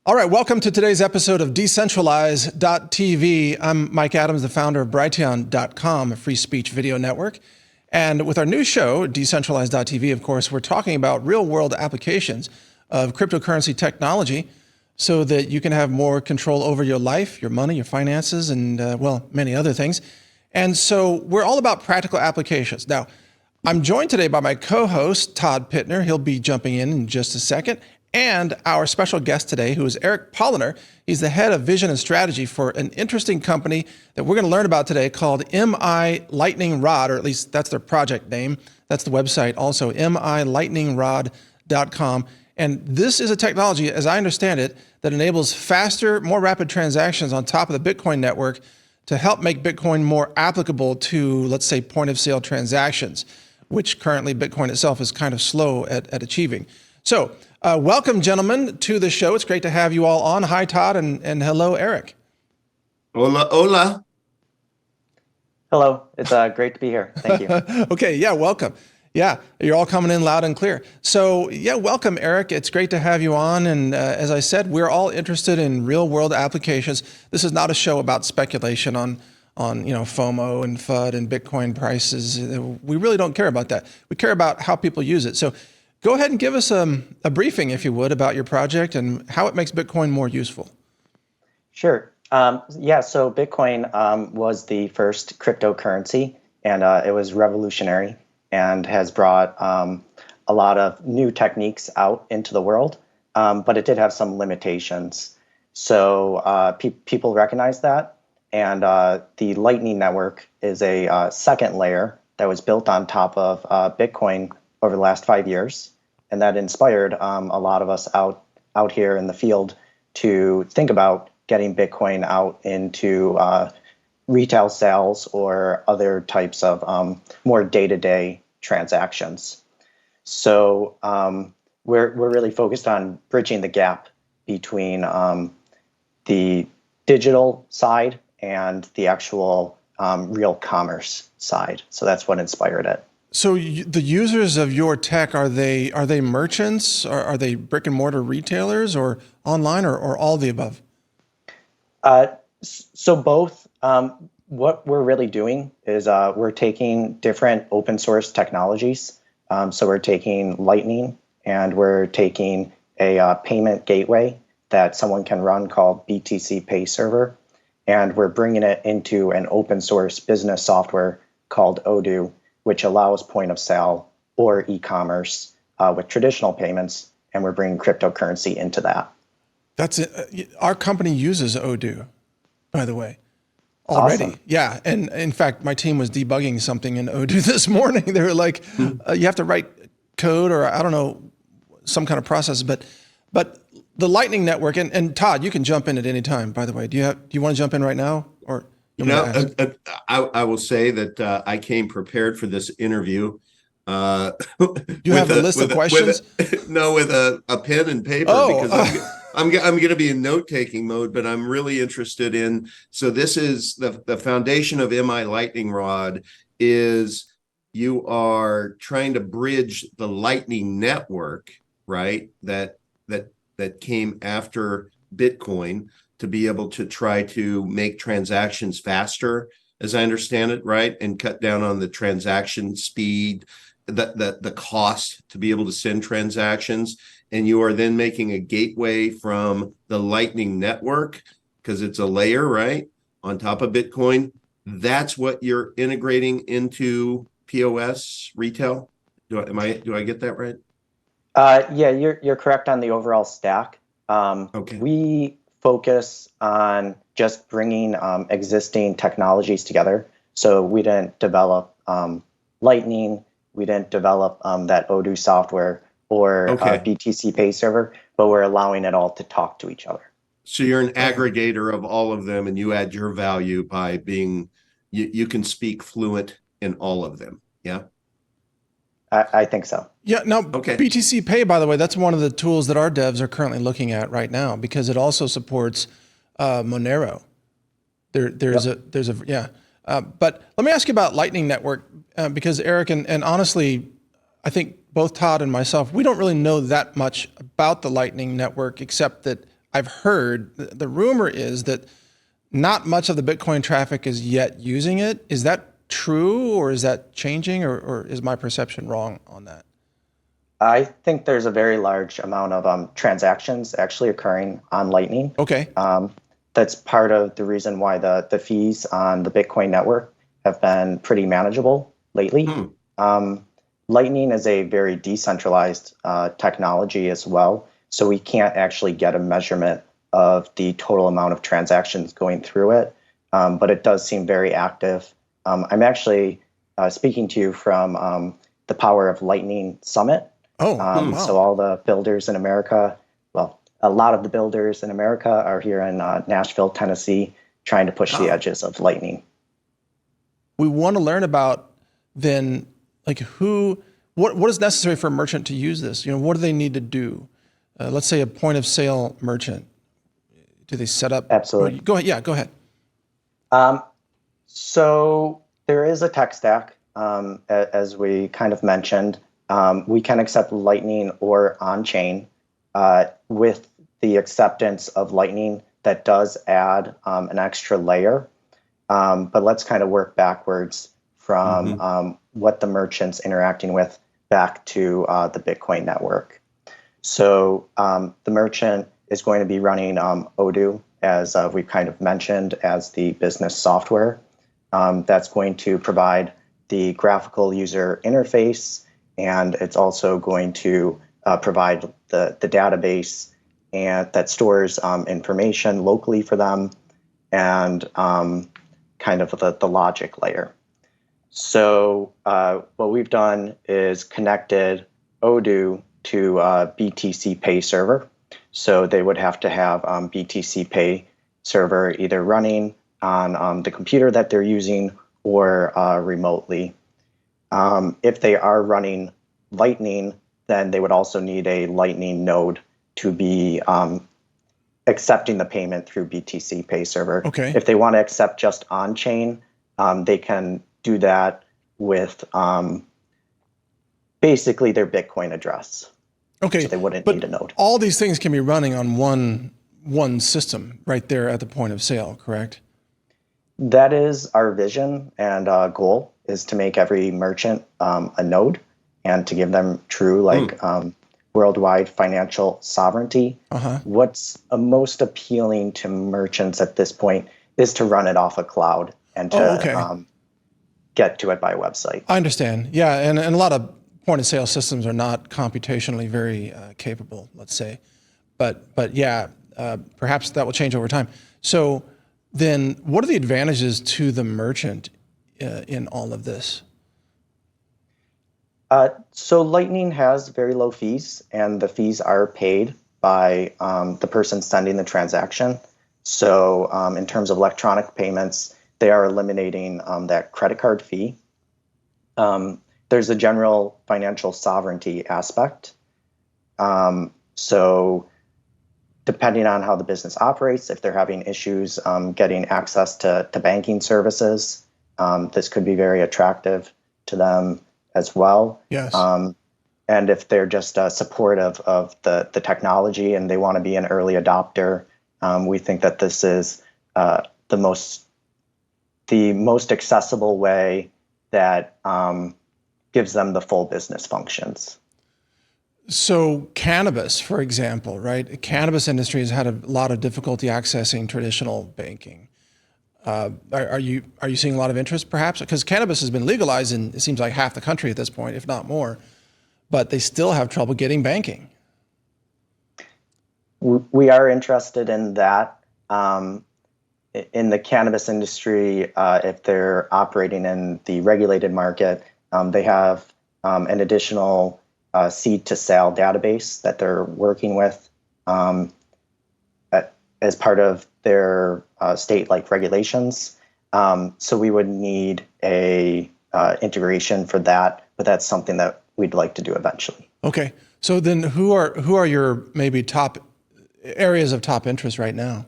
All right, welcome to today's episode of Decentralize.tv. I'm Mike Adams, the founder of Brighteon.com, a free speech video network. And with our new show, Decentralize.tv, of course, we're talking about real-world applications of cryptocurrency technology so that you can have more control over your life, your money, your finances, and, many other things. And so we're all about practical applications. Now, I'm joined today by my co-host, Todd Pittner. He'll be jumping in just a second. And our special guest today, who is Eric Poliner. He's the head of vision and strategy for an interesting company that we're going to learn about today called MI Lightning Rod, or at least that's their project name. That's the website also, milightningrod.com. And this is a technology, as I understand it, that enables faster, more rapid transactions on top of the Bitcoin network to help make Bitcoin more applicable to, let's say, point of sale transactions, which currently Bitcoin itself is kind of slow at achieving. So welcome, gentlemen, to the show. It's great to have you all on. Hi, Todd, and hello, Eric. Hola, hola. Hello. It's great to be here. Thank you. Okay, yeah, welcome. Yeah, you're all coming in loud and clear. So yeah, welcome, Eric. It's great to have you on. And as I said, we're all interested in real-world applications. This is not a show about speculation on FOMO and FUD and Bitcoin prices. We really don't care about that. We care about how people use it. So go ahead and give us a briefing, if you would, about your project and how it makes Bitcoin more useful. Sure. So Bitcoin was the first cryptocurrency, and it was revolutionary and has brought a lot of new techniques out into the world, but it did have some limitations. So people recognize that, and the Lightning Network is a second layer that was built on top of Bitcoin over the last 5 years, and that inspired a lot of us out here in the field to think about getting Bitcoin out into retail sales or other types of more day-to-day transactions. So we're really focused on bridging the gap between the digital side and the actual real commerce side. So that's what inspired it. So the users of your tech, are they merchants? Are they brick and mortar retailers or online or all the above? So both. What we're really doing is we're taking different open source technologies. So we're taking Lightning and we're taking a payment gateway that someone can run called BTC Pay Server. And we're bringing it into an open source business software called Odoo, which allows point of sale or e-commerce with traditional payments, and we're bringing cryptocurrency into that. That's it. Our company uses Odoo, by the way, already. Awesome. Yeah, and in fact, my team was debugging something in Odoo this morning. They were like, you have to write code or I don't know, some kind of process, but the Lightning Network, and Todd, you can jump in at any time, by the way. Do you want to jump in right now? Or I will say that I came prepared for this interview. You have a list of questions? With a pen and paper, because I'm going to be in note-taking mode, but I'm really interested in. So this is the foundation of MI Lightning Rod. Is you are trying to bridge the Lightning Network, right? That came after Bitcoin, to be able to try to make transactions faster, as I understand it, right? And cut down on the transaction speed, the cost to be able to send transactions. And you are then making a gateway from the Lightning Network, because it's a layer, right, on top of Bitcoin. That's what you're integrating into POS retail. Do I get that right? Yeah, you're correct on the overall stack. Okay. We focus on just bringing existing technologies together. So we didn't develop Lightning, we didn't develop that Odoo software or BTC Pay Server, but we're allowing it all to talk to each other. So you're an aggregator of all of them, and you add your value by being, you can speak fluent in all of them. Yeah. I think so. Yeah. Now, BTC Pay, by the way, that's one of the tools that our devs are currently looking at right now, because it also supports Monero. But let me ask you about Lightning Network, because Eric, and honestly, I think both Todd and myself, we don't really know that much about the Lightning Network, except that I've heard the rumor is that not much of the Bitcoin traffic is yet using it. Is that true, or is that changing, or is my perception wrong on that? I think there's a very large amount of transactions actually occurring on Lightning. Okay. That's part of the reason why the fees on the Bitcoin network have been pretty manageable lately. Lightning is a very decentralized technology as well, so we can't actually get a measurement of the total amount of transactions going through it, but it does seem very active. I'm actually speaking to you from the Power of Lightning Summit. Wow. So all the builders in America, well, a lot of the builders in America are here in Nashville, Tennessee, trying to push the edges of Lightning. We want to learn about then, like what is necessary for a merchant to use this? What do they need to do? Let's say a point of sale merchant. Do they set up? Absolutely. Go ahead. Yeah, go ahead. So there is a tech stack, as we kind of mentioned. We can accept Lightning or on-chain. With the acceptance of Lightning, that does add an extra layer. But let's kind of work backwards from what the merchant's interacting with back to the Bitcoin network. So the merchant is going to be running Odoo, as we've kind of mentioned, as the business software. That's going to provide the graphical user interface, and it's also going to provide the database and that stores information locally for them, and kind of the logic layer. So what we've done is connected Odoo to BTC Pay server. So they would have to have BTC Pay server either running on the computer that they're using or remotely. If they are running Lightning, then they would also need a Lightning node to be accepting the payment through BTC Pay server. Okay. If they want to accept just on-chain, they can do that with basically their Bitcoin address. Okay. So they wouldn't need a node. All these things can be running on one system right there at the point of sale, correct? That is our vision and goal, is to make every merchant a node and to give them true worldwide financial sovereignty. What's most appealing to merchants at this point is to run it off a cloud and to get to it by website. I understand. Yeah, and a lot of point of sale systems are not computationally very capable, let's say. But yeah, perhaps that will change over time. So then what are the advantages to the merchant in all of this? So Lightning has very low fees, and the fees are paid by the person sending the transaction. So in terms of electronic payments, they are eliminating that credit card fee. There's a general financial sovereignty aspect. So depending on how the business operates, if they're having issues getting access to banking services, this could be very attractive to them as well. Yes. And if they're just supportive of the technology and they want to be an early adopter, we think that this is the most accessible way that gives them the full business functions. So cannabis, for example, right? The cannabis industry has had a lot of difficulty accessing traditional banking. Are you seeing a lot of interest, perhaps? Because cannabis has been legalized in, it seems like, half the country at this point, if not more, but they still have trouble getting banking. We are interested in that. In the cannabis industry, if they're operating in the regulated market, they have an additional seed to sale database that they're working with as part of their state-like regulations. So we would need a integration for that, but that's something that we'd like to do eventually. Okay. So then who are your maybe top areas of top interest right now?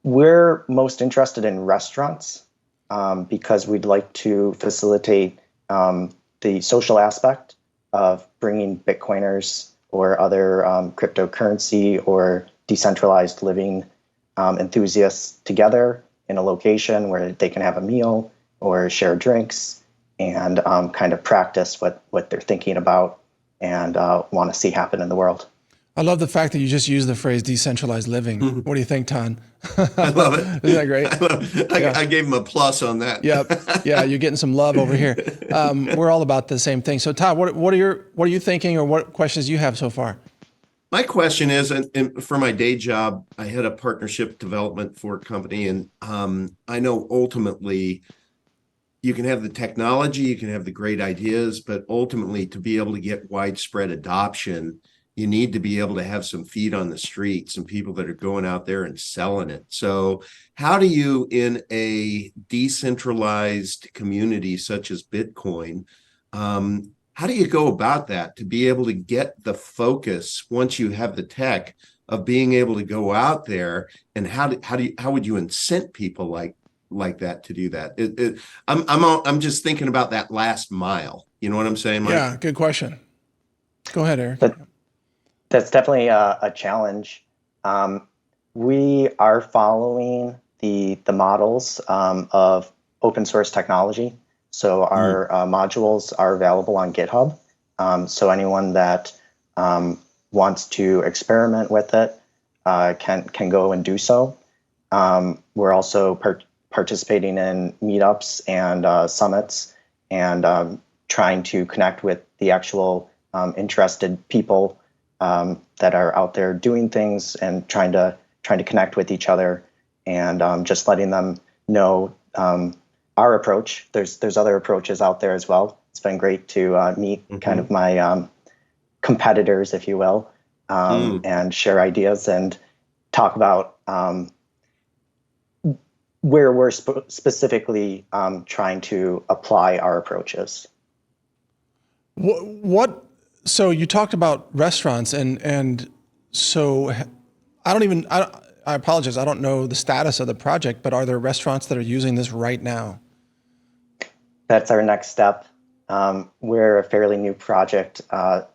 We're most interested in restaurants because we'd like to facilitate the social aspect of bringing Bitcoiners or other cryptocurrency or decentralized living enthusiasts together in a location where they can have a meal or share drinks and kind of practice what they're thinking about and want to see happen in the world. I love the fact that you just used the phrase decentralized living. What do you think, Ton? I love it. Isn't that great? I gave him a plus on that. Yep. Yeah, you're getting some love over here. We're all about the same thing. So, Todd, what are you thinking, or what questions do you have so far? My question is, and for my day job, I had a partnership development for a company, and I know ultimately you can have the technology, you can have the great ideas, but ultimately to be able to get widespread adoption, you need to be able to have some feet on the street, some people that are going out there and selling it. So how do you, in a decentralized community such as Bitcoin, how do you go about that to be able to get the focus once you have the tech of being able to go out there, and how would you incent people like that to do that? I'm just thinking about that last mile. You know what I'm saying, Mike? Yeah, good question. Go ahead, Eric. That's definitely a challenge. We are following the models of open source technology. So our modules are available on GitHub. So anyone that wants to experiment with it can go and do so. We're also participating in meetups and summits and trying to connect with the actual interested people that are out there doing things and trying to connect with each other and just letting them know our approach. There's other approaches out there as well. It's been great to meet kind of my competitors, if you will, and share ideas and talk about where we're specifically trying to apply our approaches. So you talked about restaurants, and so I apologize, I don't know the status of the project, but are there restaurants that are using this right now? That's our next step. We're a fairly new project,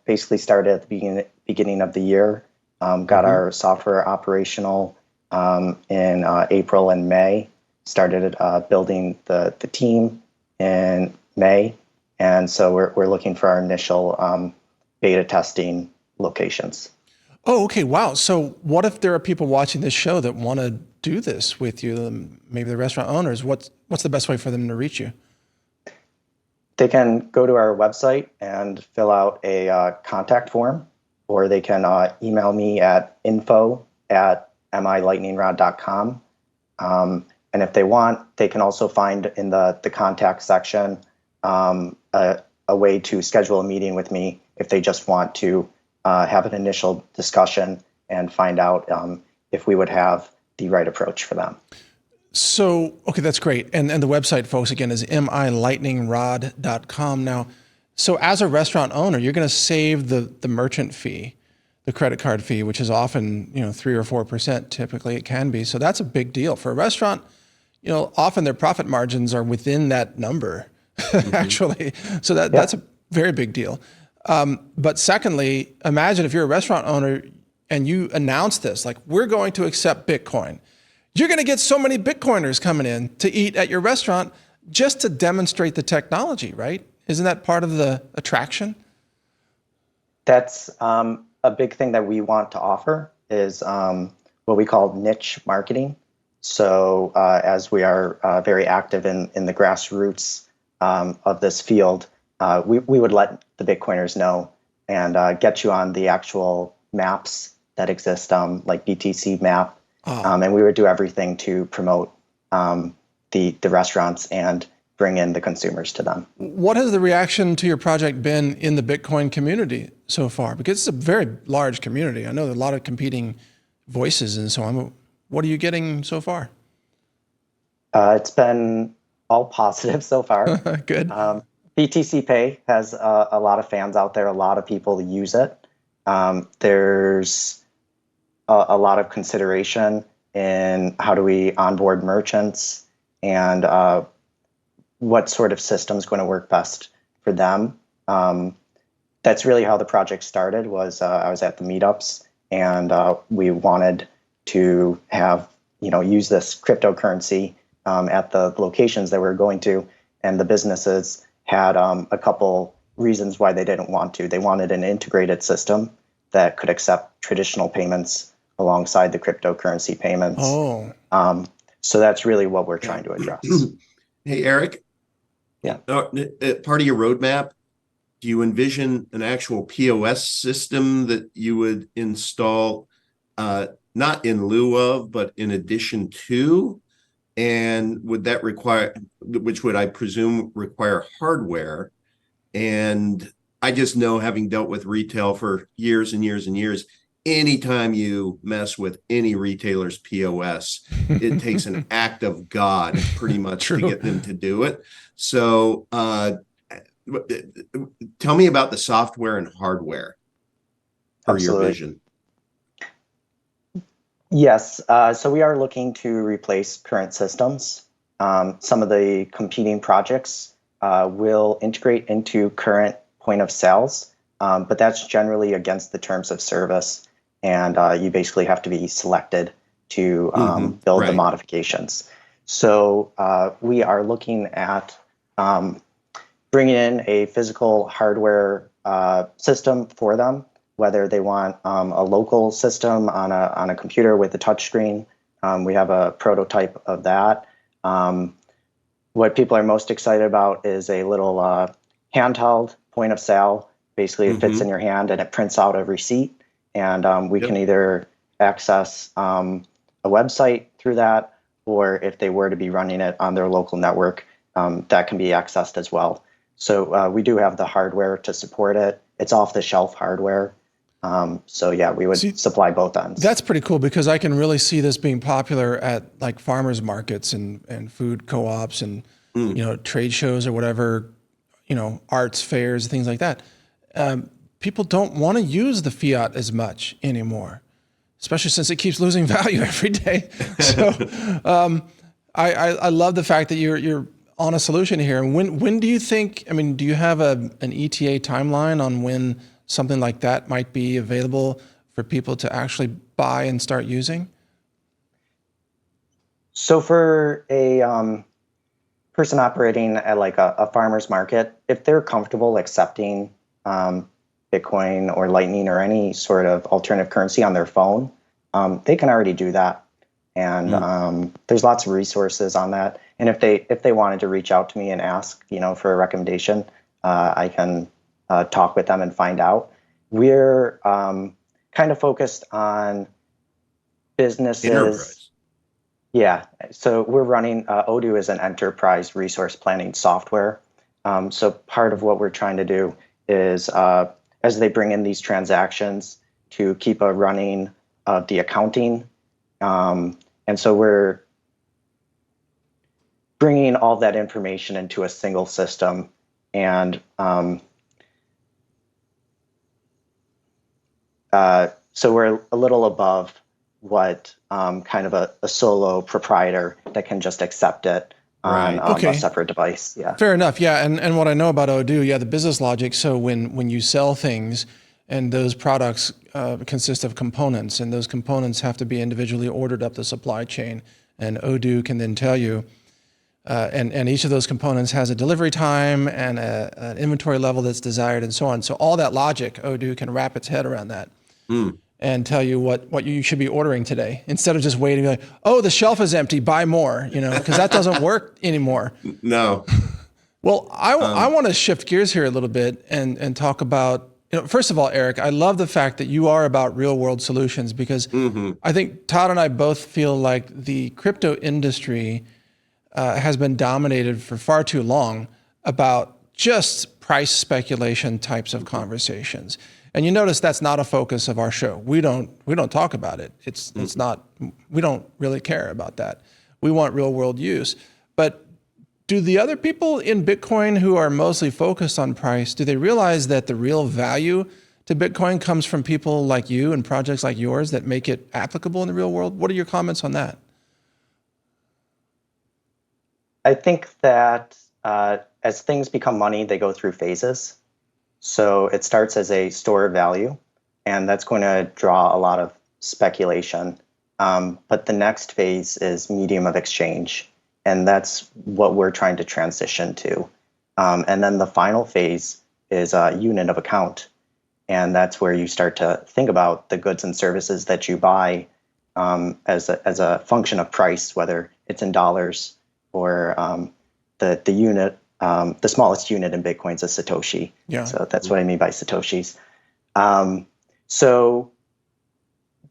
basically started at the beginning of the year, got our software operational in April and May, started building the team in May, and so we're looking for our initial beta testing locations. Oh, okay. Wow. So what if there are people watching this show that want to do this with you, maybe the restaurant owners? What's the best way for them to reach you? They can go to our website and fill out a contact form, or they can email me at info@milightningrod.com. And if they want, they can also find in the contact section a way to schedule a meeting with me if they just want to have an initial discussion and find out if we would have the right approach for them. So, okay, that's great. And the website, folks, again, is milightningrod.com. Now, so as a restaurant owner, you're going to save the merchant fee, the credit card fee, which is often, 3 or 4%, typically it can be. So that's a big deal. For a restaurant, often their profit margins are within that number, actually. So that's a very big deal. But secondly, imagine if you're a restaurant owner and you announce this, like, we're going to accept Bitcoin. You're going to get so many Bitcoiners coming in to eat at your restaurant just to demonstrate the technology, right? Isn't that part of the attraction? That's a big thing that we want to offer is what we call niche marketing. So as we are very active in the grassroots of this field, we would let the Bitcoiners know and get you on the actual maps that exist, like BTC map. And we would do everything to promote the restaurants and bring in the consumers to them. What has the reaction to your project been in the Bitcoin community so far? Because it's a very large community. I know there are a lot of competing voices and so on. What are you getting so far? It's been all positive so far. Good. BTC Pay has a lot of fans out there. A lot of people use it. There's a lot of consideration in how do we onboard merchants and what sort of system is going to work best for them. That's really how the project started. Was I was at the meetups and we wanted to have, use this cryptocurrency at the locations that we were going to, and the businesses had a couple reasons why they didn't want to. They wanted an integrated system that could accept traditional payments alongside the cryptocurrency payments. Oh. So that's really what we're trying to address. Hey, Eric. Yeah. Part of your roadmap, do you envision an actual POS system that you would install, not in lieu of, but in addition to? And would that require, which would I presume require hardware? And I just know, having dealt with retail for years and years and years, anytime you mess with any retailer's POS, it takes an act of God pretty much to get them to do it. So tell me about the software and hardware for your vision. Yes, so we are looking to replace current systems. Some of the competing projects will integrate into current point of sales, but that's generally against the terms of service, and you basically have to be selected to build the modifications. So we are looking at bringing in a physical hardware system for them, whether they want a local system on a computer with a touchscreen. We have a prototype of that. What people are most excited about is a little handheld point of sale. Basically, it fits in your hand and it prints out a receipt. And we can either access a website through that, or if they were to be running it on their local network, that can be accessed as well. So we do have the hardware to support it. It's off-the-shelf hardware. So yeah, we would supply both ends. That's pretty cool, because I can really see this being popular at like farmers markets and food co-ops and trade shows or whatever, arts fairs, things like that. People don't want to use the fiat as much anymore, especially since it keeps losing value every day. So I love the fact that you're on a solution here. And when do you think? I mean, do you have an ETA timeline on when something like that might be available for people to actually buy and start using? So for a person operating at like a farmer's market, if they're comfortable accepting Bitcoin or Lightning or any sort of alternative currency on their phone, they can already do that. And there's lots of resources on that. And if they wanted to reach out to me and ask, for a recommendation, I can talk with them and find out. We're kind of focused on businesses. Enterprise. Yeah. So we're running, Odoo is an enterprise resource planning software. So part of what we're trying to do is, as they bring in these transactions, to keep a running of the accounting. And so we're bringing all that information into a single system, and so we're a little above what kind of a solo proprietor that can just accept it on a separate device. Yeah. Fair enough. Yeah. And what I know about Odoo, the business logic. So when you sell things and those products consist of components, and those components have to be individually ordered up the supply chain, and Odoo can then tell you, and each of those components has a delivery time and an inventory level that's desired and so on. So all that logic, Odoo can wrap its head around that and tell you what you should be ordering today, instead of just waiting like, oh, the shelf is empty, buy more, because that doesn't work anymore. No. Well, I want to shift gears here a little bit and talk about, first of all, Eric, I love the fact that you are about real world solutions, because I think Todd and I both feel like the crypto industry has been dominated for far too long about just price speculation types of conversations. And you notice that's not a focus of our show. We don't talk about it. It's not, we don't really care about that. We want real world use. But do the other people in Bitcoin who are mostly focused on price, do they realize that the real value to Bitcoin comes from people like you and projects like yours that make it applicable in the real world? What are your comments on that? I think that as things become money, they go through phases. So it starts as a store of value. and that's going to draw a lot of speculation. But the next phase is medium of exchange, and that's what we're trying to transition to. And then the final phase is unit of account, and that's where you start to think about the goods and services that you buy as a function of price, whether it's in dollars or the unit. The smallest unit in Bitcoin is a Satoshi. Yeah. So that's what I mean by Satoshis. So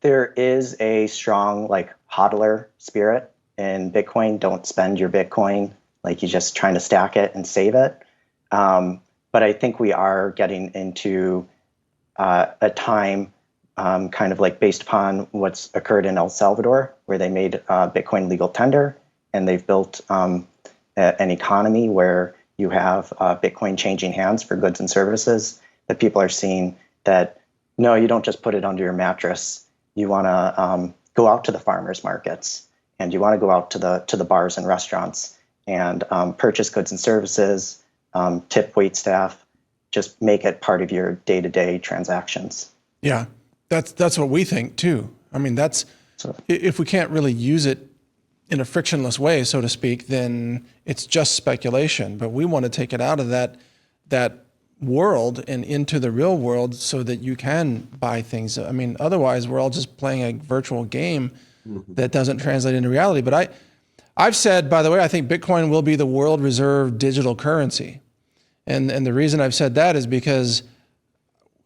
there is a strong like hodler spirit in Bitcoin. Don't spend your Bitcoin like you're just trying to stack it and save it. But I think we are getting into a time kind of like based upon what's occurred in El Salvador, where they made Bitcoin legal tender, and they've built an economy where you have Bitcoin changing hands for goods and services, that people are seeing that, no, you don't just put it under your mattress. You want to go out to the farmers markets, and you want to go out to the bars and restaurants and purchase goods and services, tip wait staff, just make it part of your day-to-day transactions. Yeah, that's what we think too. I mean, if we can't really use it in a frictionless way, so to speak, then it's just speculation. But we want to take it out of that world and into the real world so that you can buy things. I mean, otherwise we're all just playing a virtual game that doesn't translate into reality. But I've said, by the way, I think Bitcoin will be the world reserve digital currency. And the reason I've said that is because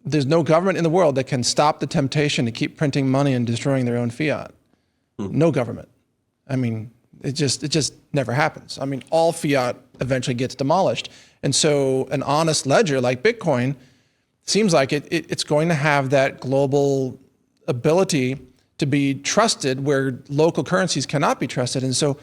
there's no government in the world that can stop the temptation to keep printing money and destroying their own fiat. No government. I mean, it just never happens. I mean, all fiat eventually gets demolished. And so an honest ledger like Bitcoin seems like it's going to have that global ability to be trusted where local currencies cannot be trusted. And so,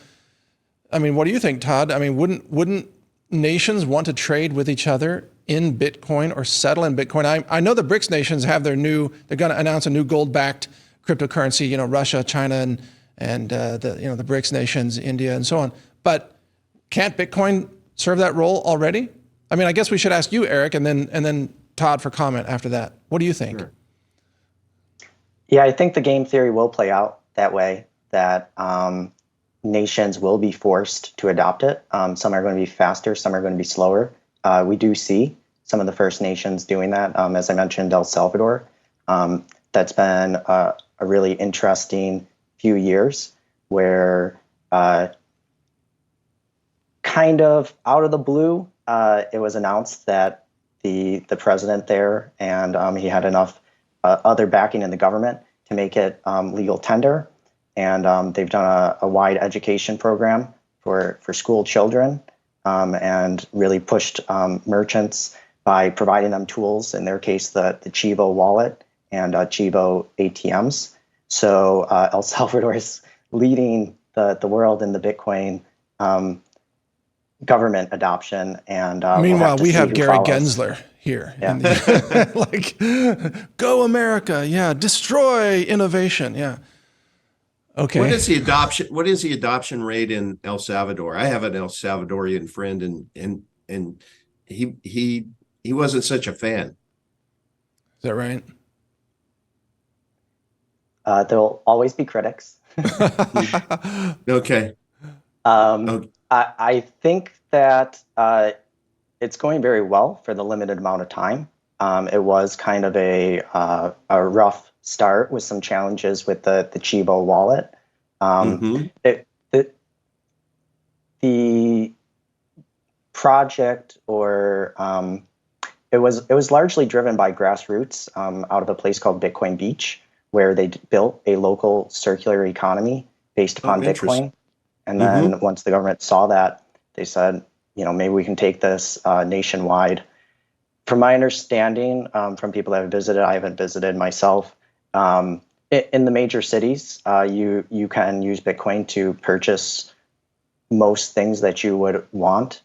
I mean, what do you think, Todd? I mean, wouldn't nations want to trade with each other in Bitcoin or settle in Bitcoin? I know the BRICS nations have they're going to announce a new gold-backed cryptocurrency, you know, Russia, China, and the BRICS nations, India, and so on. But can't Bitcoin serve that role already? I mean, I guess we should ask you, Eric, and then Todd for comment after that. What do you think? Sure. Yeah, I think the game theory will play out that way, that nations will be forced to adopt it. Some are going to be faster, some are going to be slower. We do see some of the first nations doing that. As I mentioned, El Salvador. That's been a really interesting few years where kind of out of the blue, it was announced that the president there and he had enough other backing in the government to make it legal tender. And they've done a wide education program for school children and really pushed merchants by providing them tools, in their case, the Chivo wallet and Chivo ATMs. So El Salvador is leading the world in the Bitcoin government adoption. And meanwhile, we have Gary follows. Gensler here. Yeah. Like, go America. Yeah. Destroy innovation. Yeah. Okay. What is the adoption rate in El Salvador? I have an El Salvadorian friend, and he wasn't such a fan. Is that right? There'll always be critics. Okay. I think that it's going very well for the limited amount of time. It was kind of a rough start with some challenges with the Chivo wallet. The project, or it was largely driven by grassroots out of a place called Bitcoin Beach, where they built a local circular economy based upon Bitcoin. And then once the government saw that, they said, maybe we can take this nationwide. From my understanding, from people that have visited, I haven't visited myself, in the major cities, you can use Bitcoin to purchase most things that you would want.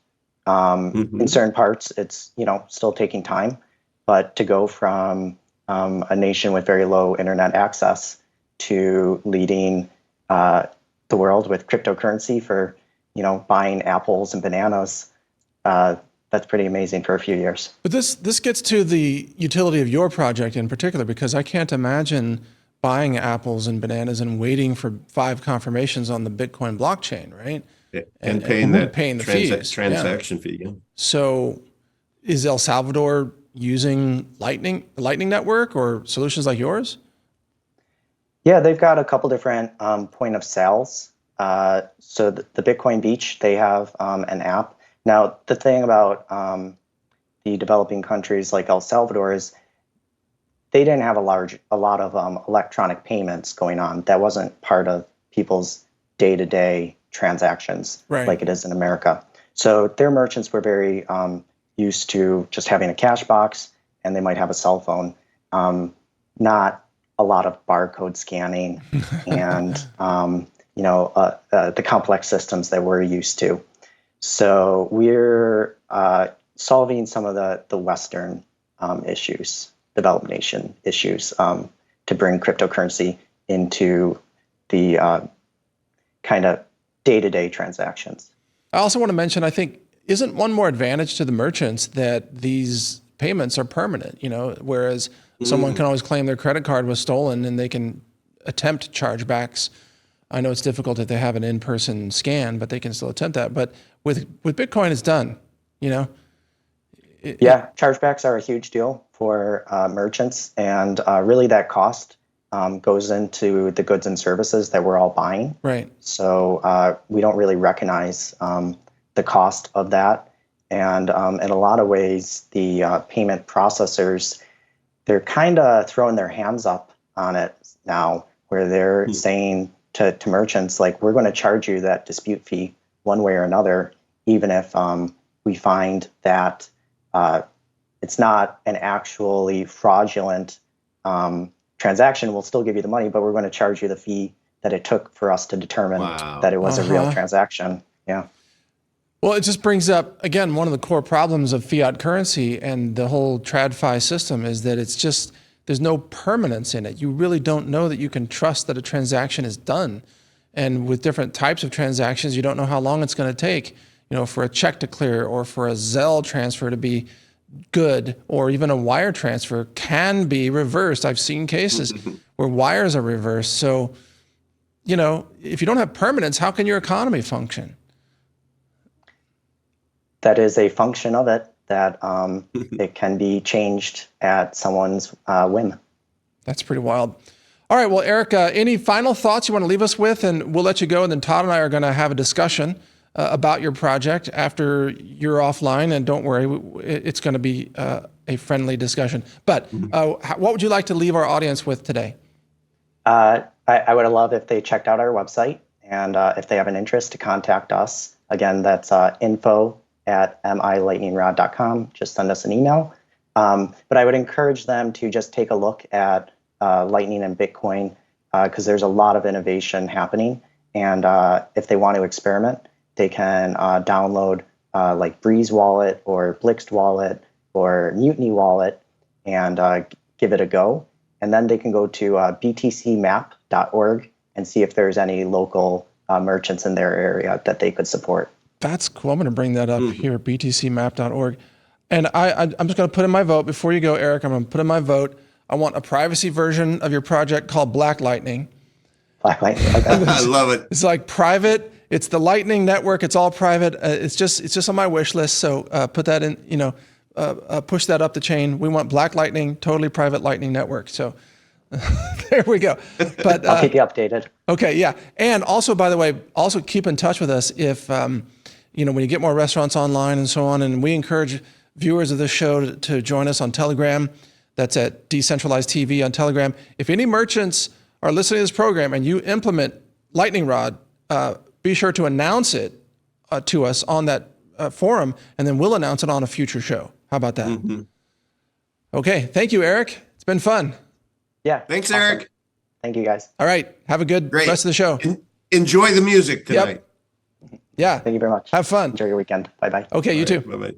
In certain parts, it's still taking time, but to go from a nation with very low internet access to leading the world with cryptocurrency for buying apples and bananas, that's pretty amazing for a few years. But this gets to the utility of your project in particular, because I can't imagine buying apples and bananas and waiting for 5 confirmations on the Bitcoin blockchain, right? And paying the fees. transaction fee. Yeah. So is El Salvador using the Lightning Network or solutions like yours? Yeah, they've got a couple different point of sales. So the Bitcoin Beach, they have an app. Now, the thing about the developing countries like El Salvador is they didn't have a lot of electronic payments going on. That wasn't part of people's day-to-day transactions like it is in America. So their merchants were very used to just having a cash box, and they might have a cell phone, not a lot of barcode scanning and the complex systems that we're used to. So we're solving some of the Western developed nation issues, to bring cryptocurrency into the kind of day-to-day transactions. I also want to mention, I think, isn't one more advantage to the merchants that these payments are permanent, whereas someone can always claim their credit card was stolen and they can attempt chargebacks. I know it's difficult if they have an in-person scan, but they can still attempt that. But with Bitcoin, it's done, chargebacks are a huge deal for merchants, and really that cost goes into the goods and services that we're all buying. Right. So we don't really recognize the cost of that. And in a lot of ways, the payment processors, they're kind of throwing their hands up on it now, where they're saying to merchants, like, we're going to charge you that dispute fee one way or another, even if we find that it's not an actually fraudulent transaction. We'll still give you the money, but we're going to charge you the fee that it took for us to determine that it was a real transaction. Yeah. Well, it just brings up, again, one of the core problems of fiat currency and the whole TradFi system is that it's just, there's no permanence in it. You really don't know that you can trust that a transaction is done. And with different types of transactions, you don't know how long it's going to take, for a check to clear or for a Zelle transfer to be good, or even a wire transfer can be reversed. I've seen cases where wires are reversed. So, if you don't have permanence, how can your economy function? That is a function of it, that it can be changed at someone's whim. That's pretty wild. All right, well, Eric, any final thoughts you want to leave us with? And we'll let you go, and then Todd and I are going to have a discussion about your project after you're offline. And don't worry, it's going to be a friendly discussion. But what would you like to leave our audience with today? I would love if they checked out our website, and if they have an interest, to contact us. Again, that's info@milightningrod.com. Just send us an email. But I would encourage them to just take a look at Lightning and Bitcoin, because there's a lot of innovation happening. And if they want to experiment, they can download like Breeze Wallet or Blixt Wallet or Mutiny Wallet and give it a go. And then they can go to btcmap.org and see if there's any local merchants in their area that they could support. That's cool. I'm going to bring that up here, btcmap.org. And I'm just going to put in my vote. Before you go, Eric, I'm going to put in my vote. I want a privacy version of your project called Black Lightning. Black Lightning. Okay. I love it. It's like private. It's the Lightning Network. It's all private. It's just on my wish list. So put that in, push that up the chain. We want Black Lightning, totally private Lightning Network. So there we go. But I'll keep you updated. Okay, yeah. And also, by the way, also keep in touch with us if, when you get more restaurants online and so on. And we encourage viewers of this show to join us on Telegram. That's at Decentralized TV on Telegram. If any merchants are listening to this program and you implement Lightning Rod, be sure to announce it to us on that forum, and then we'll announce it on a future show. How about that? Mm-hmm. Okay. Thank you, Eric. It's been fun. Yeah. Thanks, awesome. Eric. Thank you, guys. All right. Have a good rest of the show. Enjoy the music tonight. Yep. Yeah. Thank you very much. Have fun. Enjoy your weekend. Bye-bye. Okay, you too. Bye-bye.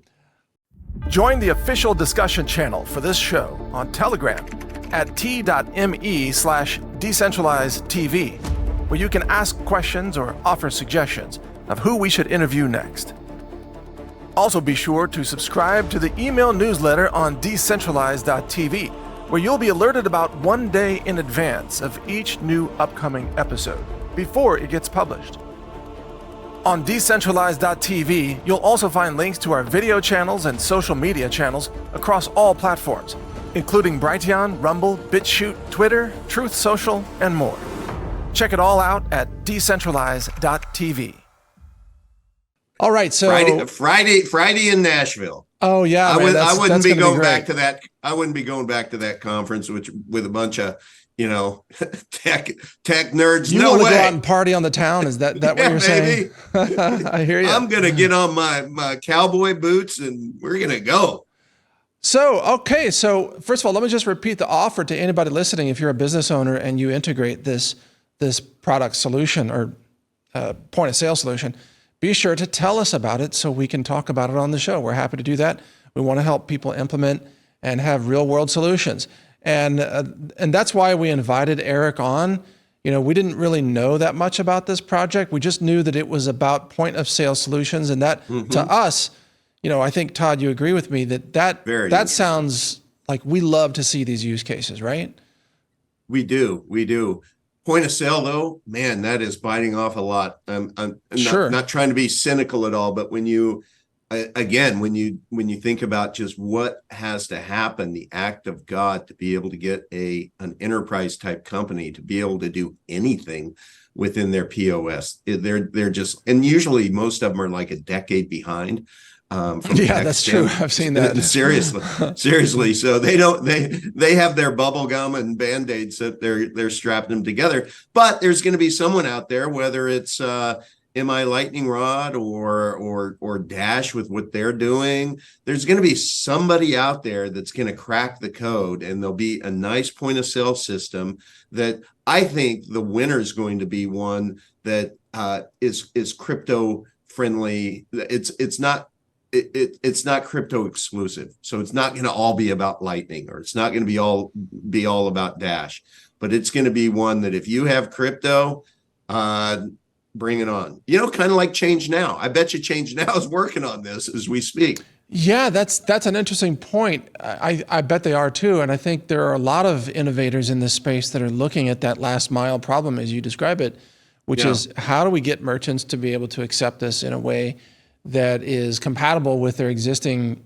Join the official discussion channel for this show on Telegram at t.me/decentralizedtv, where you can ask questions or offer suggestions of who we should interview next. Also be sure to subscribe to the email newsletter on decentralize.tv, where you'll be alerted about 1 day in advance of each new upcoming episode, before it gets published. On decentralize.tv, you'll also find links to our video channels and social media channels across all platforms, including Brighteon, Rumble, BitChute, Twitter, Truth Social, and more. Check it all out at decentralize.tv. All right, so Friday in Nashville. Oh yeah, I wouldn't be going back to that. I wouldn't be going back to that conference, with a bunch of tech nerds. You no want way. to go out and party on the town? Is that what you're saying? I hear you. I'm gonna get on my cowboy boots and we're gonna go. So first of all, let me just repeat the offer to anybody listening. If you're a business owner and you integrate this product solution or point of sale solution, be sure to tell us about it so we can talk about it on the show. We're happy to do that. We want to help people implement and have real world solutions. And that's why we invited Eric on. We didn't really know that much about this project. We just knew that it was about point of sale solutions. And that to us, I think, Todd, you agree with me that sounds like we love to see these use cases, right? We do. Point of sale, though, man, that is biting off a lot. I'm not trying to be cynical at all, but when you think about just what has to happen, the act of God to be able to get an enterprise type company to be able to do anything within their POS, they're just, and usually most of them are like a decade behind. That's true. I've seen that. Seriously. So they have their bubble gum and Band-Aids that they're strapping them together, but there's going to be someone out there, whether it's MI Lightning Rod or Dash with what they're doing, there's going to be somebody out there that's going to crack the code, and there'll be a nice point of sale system that I think the winner is going to be one that is crypto friendly. It's not crypto exclusive. So it's not going to all be about Lightning, or it's not going to be all about Dash, but it's going to be one that if you have crypto, bring it on. Kind of like Change Now. I bet you Change Now is working on this as we speak. Yeah, that's an interesting point. I bet they are too. And I think there are a lot of innovators in this space that are looking at that last mile problem as you describe it, which is how do we get merchants to be able to accept this in a way that is compatible with their existing,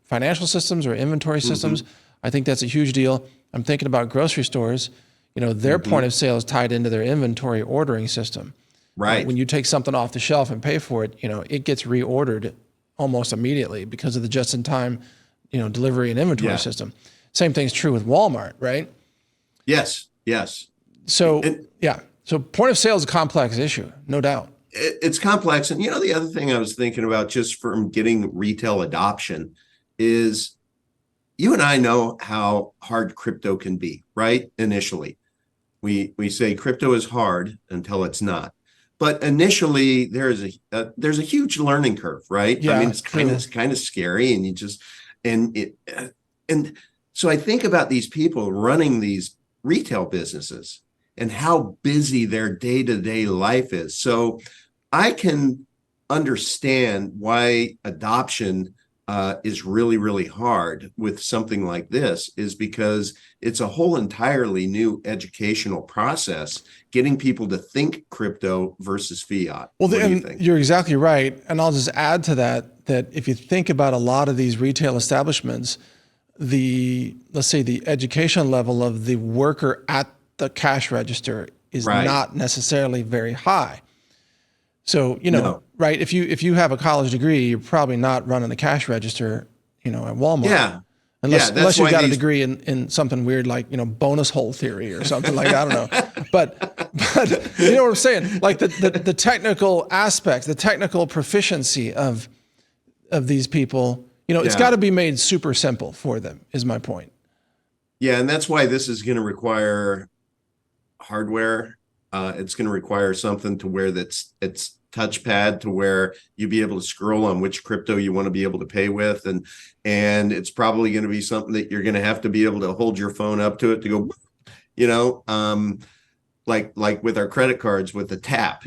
financial systems or inventory systems. I think that's a huge deal. I'm thinking about grocery stores. Their point of sale is tied into their inventory ordering system. Right. When you take something off the shelf and pay for it, it gets reordered almost immediately because of the just-in-time, delivery and inventory system. Same thing's true with Walmart, right? Yes. So point of sale is a complex issue, no doubt. It's complex. And, the other thing I was thinking about just from getting retail adoption is you and I know how hard crypto can be, right? Initially, we say crypto is hard until it's not. But initially, there's a huge learning curve, right? Yeah, I mean, it's kind of scary, and so I think about these people running these retail businesses and how busy their day-to-day life is. So I can understand why adoption is really, really hard with something like this, is because it's a whole entirely new educational process, getting people to think crypto versus fiat. Well, you're exactly right. And I'll just add to that if you think about a lot of these retail establishments, let's say the education level of the worker at the cash register is not necessarily very high. So, right, if you have a college degree, you're probably not running the cash register, at Walmart. Yeah. Unless you got a degree in something weird like, bonus hole theory or something like that. I don't know. But you know what I'm saying? Like the technical aspects, the technical proficiency of these people, it's got to be made super simple for them, is my point. Yeah, and that's why this is going to require hardware. It's going to require something to where it's touchpad to where you be able to scroll on which crypto you want to be able to pay with, and it's probably going to be something that you're going to have to be able to hold your phone up to it to go, like with our credit cards with the tap,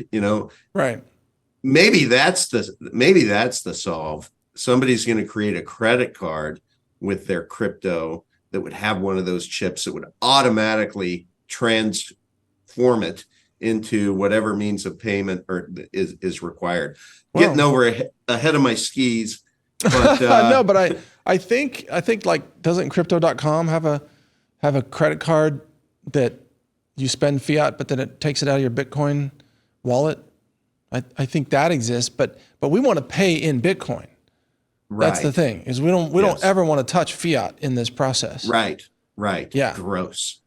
Right. Maybe that's the solve. somebody's going to create a credit card with their crypto that would have one of those chips that would automatically transform it into whatever means of payment or is required. Well, getting over ahead of my skis, but no, but I think like, doesn't crypto.com have a credit card that you spend fiat, but then it takes it out of your Bitcoin wallet? I think that exists, but we want to pay in Bitcoin. right. That's the thing, is we don't ever want to touch fiat in this process. Right. Yeah. Gross.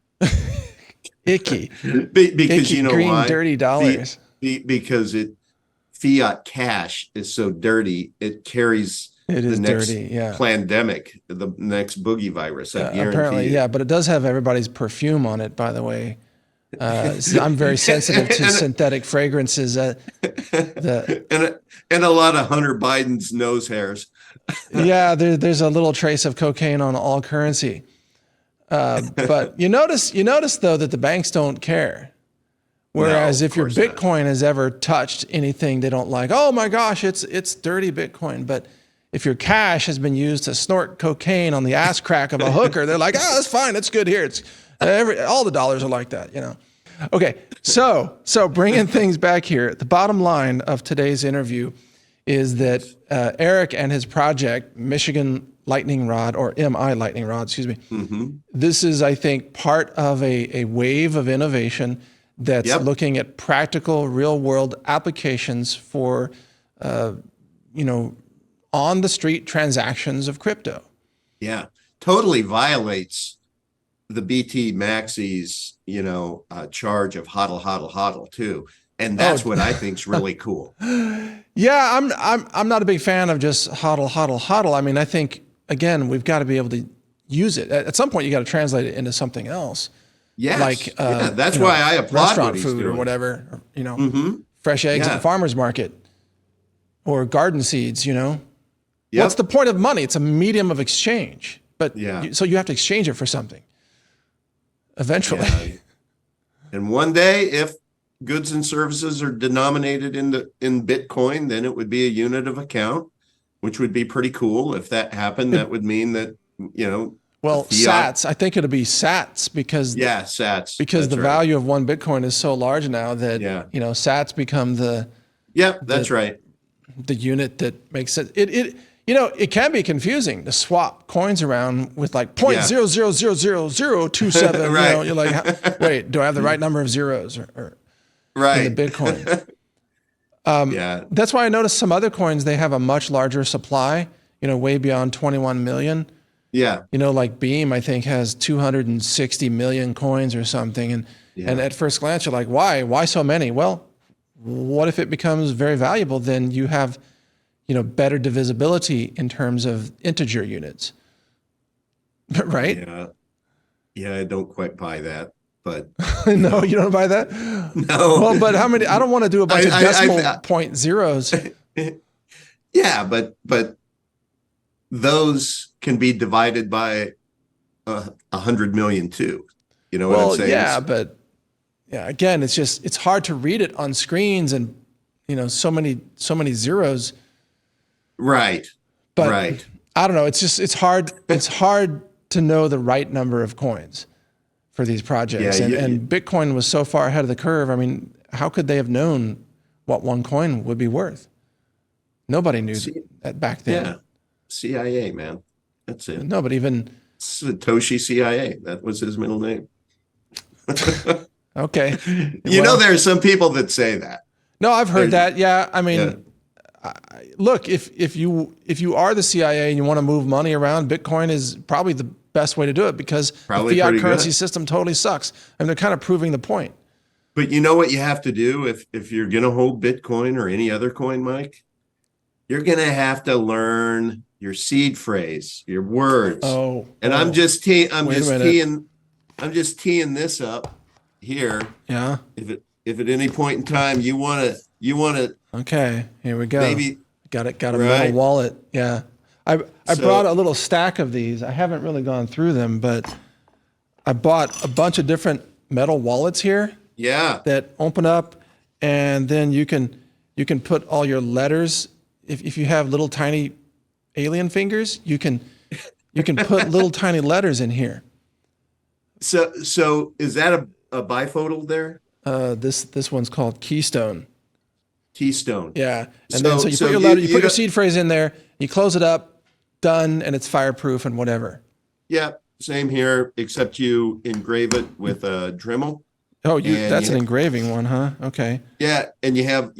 Icky. Because Icky, you know green, why? dirty dollars. Because fiat cash is so dirty, it carries It the is next dirty, yeah. pandemic, the next boogie virus. I guarantee Apparently, you. yeah, but it does have everybody's perfume on it, by the way. So I'm very sensitive to synthetic fragrances. And a lot of Hunter Biden's nose hairs. Yeah, there's a little trace of cocaine on all currency. But you notice though that the banks don't care. Whereas No, if your of course not. Bitcoin has ever touched anything they don't like, oh my gosh, it's dirty Bitcoin. But if your cash has been used to snort cocaine on the ass crack of a hooker, they're like, oh, that's fine, it's good here. It's all the dollars are like that, you know. Okay, so bringing things back here, the bottom line of today's interview is that Eric and his project, Michigan Lightning Rod, or MI Lightning Rod, excuse me. Mm-hmm. This is, I think, part of a wave of innovation that's looking at practical, real-world applications for, on the street transactions of crypto. Yeah, totally violates the BT Maxi's, charge of hodl too. And that's what I think's really cool. Yeah, I'm not a big fan of just hodl. I mean, I think, again, we've got to be able to use it. At some point, you got to translate it into something else. Yes. Like, that's why I applaud restaurant what he's food doing. or whatever, Mm-hmm. fresh eggs at Yeah. the farmer's market or garden seeds, Yep. What's the point of money? It's a medium of exchange, but Yeah. so you have to exchange it for something eventually. Yeah. And one day, if goods and services are denominated in Bitcoin, then it would be a unit of account, which would be pretty cool. If that happened, that would mean that, Well, fiat- sats, I think it'll be sats because sats. because That's the right. value of one Bitcoin is so large now that, Yeah. sats become the Yep, that's right. unit that makes it. It can be confusing to swap coins around with like 0.000027. Right. You're like, wait, do I have the right number of zeros or Right. in the Bitcoin? Yeah. That's why I noticed some other coins, they have a much larger supply, way beyond 21 million. Yeah. Like Beam, I think, has 260 million coins or something. And at first glance, you're like, why? Why so many? Well, what if it becomes very valuable? Then you have, better divisibility in terms of integer units. Right? Yeah, I don't quite buy that, but No, you don't buy that? no. Well, but how many? I don't want to do a bunch of I- decimal point zeros. Yeah, but those can be divided by 100 million too. You know what I'm saying? Yeah, but again, it's hard to read it on screens and, so many zeros. Right. But right. I don't know. It's hard. It's hard to know the right number of coins for these projects. Yeah, and Bitcoin was so far ahead of the curve. I mean, how could they have known what one coin would be worth? Nobody knew that back then. Yeah. CIA, man. That's it. No, but even Satoshi CIA. That was his middle name. okay. There are some people that say that. No, I've heard that. Yeah, I mean. Yeah. Look, if you are the CIA and you want to move money around, Bitcoin is probably the best way to do it because Probably the fiat pretty currency good. system totally sucks. And they're kind of proving the point. But you know what you have to do if you're going to hold Bitcoin or any other coin, Mike? You're going to have to learn your seed phrase, your words. And I'm just teeing this up here. Yeah. If at any point in time you want to Okay. Here we go. maybe got a Right. metal wallet. Yeah. I brought a little stack of these. I haven't really gone through them, but I bought a bunch of different metal wallets here that open up, and then you can put all your letters. If you have little tiny alien fingers, you can put little tiny letters in here. So is that a bifocal there? This one's called Keystone. Keystone. Yeah. And then so you put your letter, you put your seed phrase in there, you close it up, done, and it's fireproof and whatever. Yeah, same here, except you engrave it with a Dremel. Oh, that's an engraving one, huh? Okay. Yeah, and you have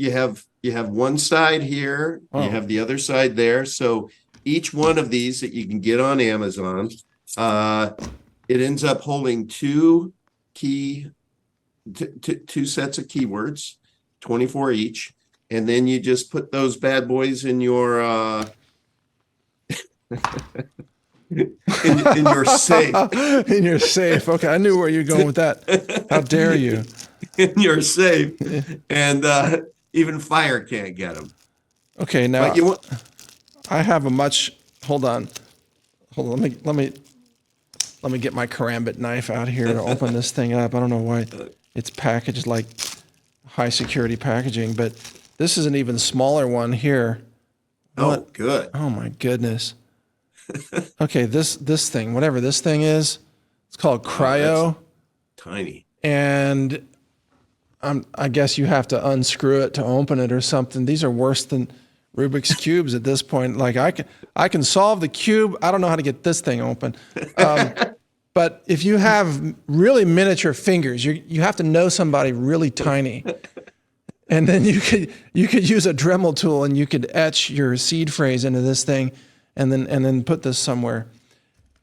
one side here, you have the other side there. So each one of these that you can get on Amazon, it ends up holding two sets of keywords, 24 each, and then you just put those bad boys in your in your safe. In your safe. Okay, I knew where you're going with that. How dare you? In your safe, and even fire can't get them. Okay, now I have a much. Hold on. Let me get my karambit knife out here to open this thing up. I don't know why it's packaged like high security packaging, but this is an even smaller one here. Oh, good. Oh my goodness. Okay, this thing, whatever this thing is, it's called Cryo. Tiny. And I guess you have to unscrew it to open it or something. These are worse than Rubik's cubes at this point. Like I can solve the cube. I don't know how to get this thing open. But if you have really miniature fingers, you have to know somebody really tiny. And then you could use a Dremel tool and you could etch your seed phrase into this thing and then put this somewhere.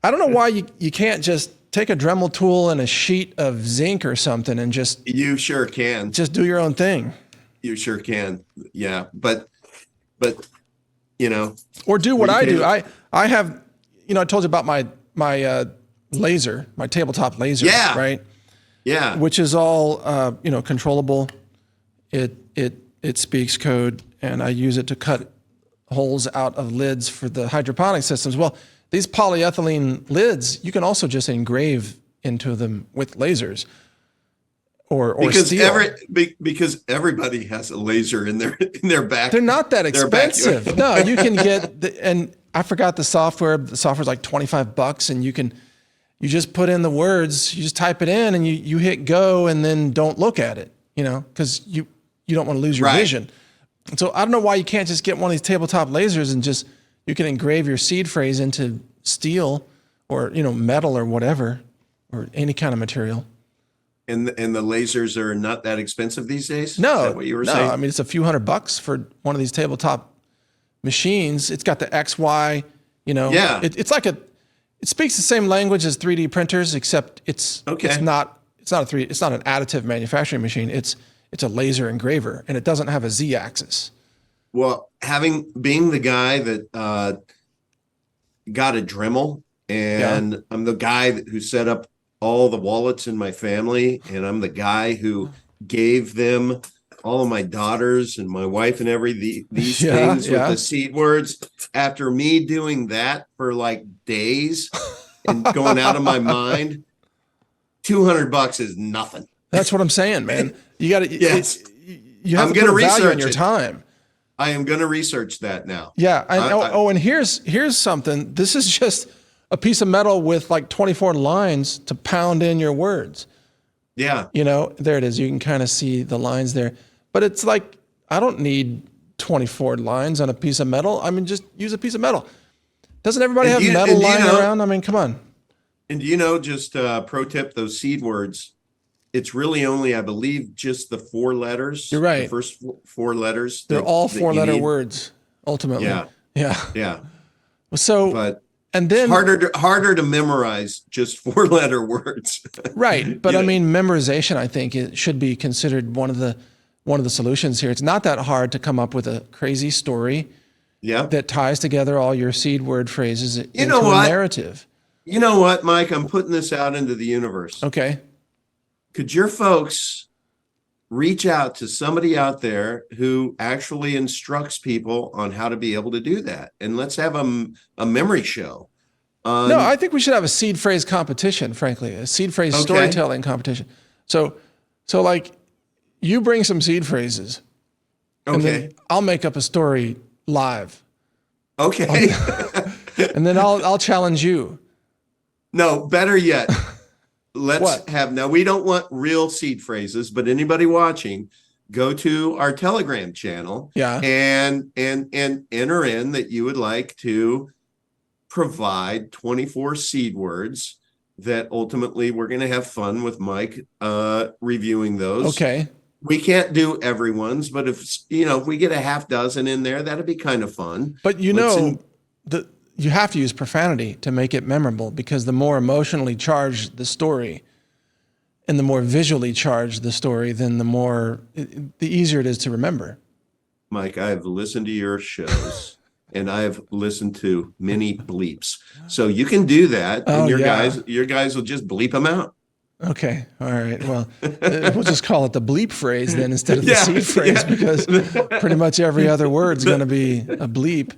I don't know why you can't just take a Dremel tool and a sheet of zinc or something and just... You sure can. Just do your own thing. You sure can. Yeah. But or do what I do. I have, I told you about my laser, my tabletop laser, right? Yeah. Which is all, controllable. It speaks code, and I use it to cut holes out of lids for the hydroponic systems. Well, these polyethylene lids, you can also just engrave into them with lasers or steel. Because everybody has a laser in their back. They're not that expensive. No, you can get and I forgot the software. The software's like $25, and you just put in the words, you just type it in, and you hit go, and then don't look at it, because you don't want to lose your vision. And so I don't know why you can't just get one of these tabletop lasers and you can engrave your seed phrase into steel or, metal or whatever, or any kind of material. And the lasers are not that expensive these days? No. Is that what you were saying? I mean, it's a few $100 for one of these tabletop machines. It's got the XY, Yeah. It's like it speaks the same language as 3D printers, except it's not an additive manufacturing machine. It's a laser engraver, and it doesn't have a Z-axis. Well, being the guy that got a Dremel, and I'm the guy who set up all the wallets in my family, and I'm the guy who gave them all of my daughters and my wife and these things with the seed words. After me doing that for like days and going out of my mind, $200 is nothing. That's what I'm saying, man. You got to. Yes. You have to put a value on your time. I am going to research that now. Yeah. And here's something. This is just a piece of metal with like 24 lines to pound in your words. Yeah. There it is. You can kind of see the lines there. But it's like, I don't need 24 lines on a piece of metal. I mean, just use a piece of metal. Doesn't everybody have metal lying around? I mean, come on. And just pro tip, those seed words, it's really only, I believe, just the 4 letters. You're right. The first 4 letters. They're all 4-letter words, ultimately. Yeah. So, and then harder to memorize just 4-letter words. Right. But I mean, memorization, I think it should be considered one of the solutions here. It's not that hard to come up with a crazy story that ties together all your seed word phrases into a narrative. You know what, Mike? I'm putting this out into the universe. Okay. Could your folks reach out to somebody out there who actually instructs people on how to be able to do that? And let's have a memory show. No, I think we should have a seed phrase competition, frankly, a seed phrase storytelling competition. So like you bring some seed phrases and then I'll make up a story live. Okay. And then I'll challenge you. No, better yet. Let's What? have, now we don't want real seed phrases, but anybody watching, go to our Telegram channel Yeah. and enter in that you would like to provide 24 seed words that ultimately we're going to have fun with Mike reviewing those. Okay. We can't do everyone's, but if we get a half dozen in there, that'd be kind of fun. But you have to use profanity to make it memorable, because the more emotionally charged the story and the more visually charged the story, then the easier it is to remember. Mike, I've listened to your shows and I've listened to many bleeps. So you can do that, and your guys will just bleep them out. Okay. All right. Well, we'll just call it the bleep phrase then instead of the seed phrase, because pretty much every other word's going to be a bleep.